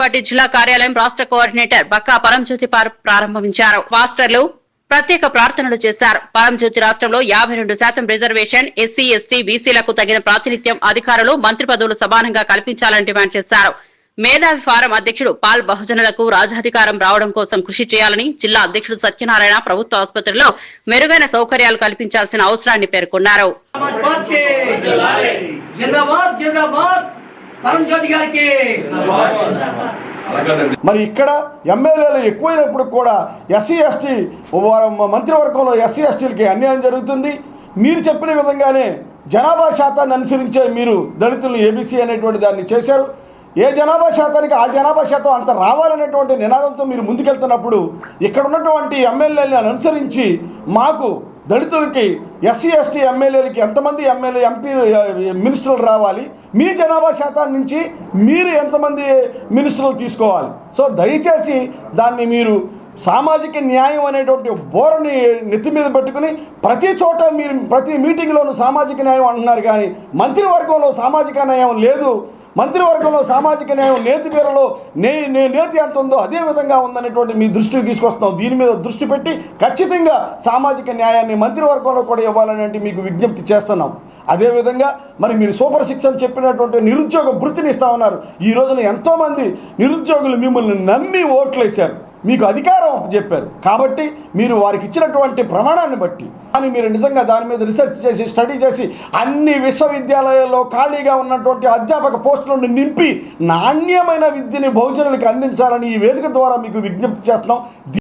Party జిల్లా కార్యాలయం రాష్ట్ర కోఆర్డినేటర్ బక్కా పరంజ్యోతి ప్రారంభించారు. మాస్టర్లు ప్రత్యేక ప్రార్థనలు చేశారు. పరంజ్యోతి రాష్ట్రంలో 52% రిజర్వేషన్, ఎస్సీ, ఎస్టీ, బీసీలకు తగిన ప్రాతినిధ్యం, అధికారులు, మంత్రి పదవులు సమానంగా కల్పించాలని డిమాండ్ చేశారు. మేధావి ఫారం అధ్యక్షుడు పాల్ బహుజనులకు రాజాధికారం రావడం కోసం కృషి చేయాలని, జిల్లా అధ్యక్షుడు సత్యనారాయణ ప్రభుత్వ ఆసుపత్రిలో మెరుగైన సౌకర్యాలు కల్పించాల్సిన అవసరాన్ని పేర్కొన్నారు. మరి ఇక్కడ ఎమ్మెల్యేలు ఎక్కువైనప్పుడు కూడా ఎస్సీ ఎస్టీ మంత్రివర్గంలో ఎస్సీ ఎస్టీలకి అన్యాయం జరుగుతుంది. మీరు చెప్పిన విధంగానే జనాభా శాతాన్ని అనుసరించే మీరు దళితులు ఏబీసీ అనేటువంటి దాన్ని చేశారు. ఏ జనాభా శాతానికి ఆ జనాభా శాతం అంత రావాలనేటువంటి నినాదంతో మీరు ముందుకెళ్తున్నప్పుడు ఇక్కడ ఉన్నటువంటి ఎమ్మెల్యేలను అనుసరించి మాకు దళితులకి ఎస్సీ ఎస్టీ ఎమ్మెల్యేలకి ఎంతమంది ఎంపీ మినిస్టర్లు రావాలి, మీ జనాభా శాతాన్ని నుంచి మీరు ఎంతమంది మినిస్టర్లు తీసుకోవాలి. సో దయచేసి దాన్ని మీరు సామాజిక న్యాయం అనేటువంటి బోరని నెత్తి మీద పెట్టుకుని ప్రతి చోట మీరు ప్రతి మీటింగ్లోనూ సామాజిక న్యాయం అంటున్నారు, కానీ మంత్రివర్గంలో సామాజిక న్యాయం లేదు. మంత్రివర్గంలో సామాజిక న్యాయం నేతి పేరులో నేతి ఎంత ఉందో అదే విధంగా ఉందనేటువంటి మీ దృష్టికి తీసుకొస్తున్నాం. దీని మీద దృష్టి పెట్టి ఖచ్చితంగా సామాజిక న్యాయాన్ని మంత్రివర్గంలో కూడా ఇవ్వాలనేది మీకు విజ్ఞప్తి చేస్తున్నాం. అదేవిధంగా మరి మీరు సూపర్ 6 అని చెప్పినటువంటి నిరుద్యోగ భృతిని ఇస్తామన్నారు. ఈ రోజున ఎంతోమంది నిరుద్యోగులు మిమ్మల్ని నమ్మి ఓట్లేశారు, మీకు అధికారం చెప్పారు. కాబట్టి మీరు వారికి ఇచ్చినటువంటి ప్రమాణాన్ని బట్టి కానీ మీరు నిజంగా దాని మీద రీసెర్చ్ చేసి స్టడీ చేసి అన్ని విశ్వవిద్యాలయాల్లో ఖాళీగా ఉన్నటువంటి అధ్యాపక పోస్టులను నింపి నాణ్యమైన విద్యని బహుజనులకు అందించాలని ఈ వేదిక ద్వారా మీకు విజ్ఞప్తి చేస్తున్నాం.